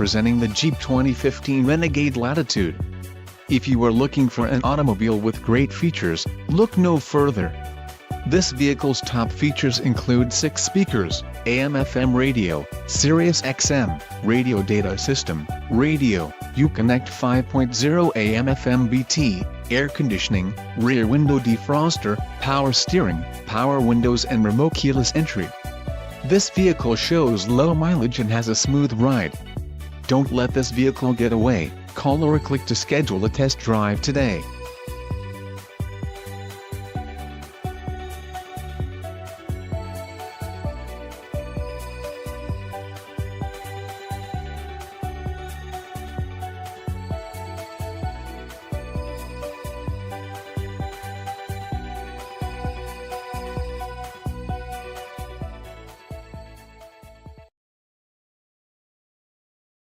presenting the Jeep 2015 Renegade Latitude. If you are looking for an automobile with great features, look no further. This vehicle's top features include 6 speakers, AM/FM radio, Sirius XM, radio data system, radio, Uconnect 5.0 AM/FM BT, air conditioning, rear window defroster, power steering, power windows and remote keyless entry. This vehicle shows low mileage and has a smooth ride. Don't let this vehicle get away. Call or click to schedule a test drive today.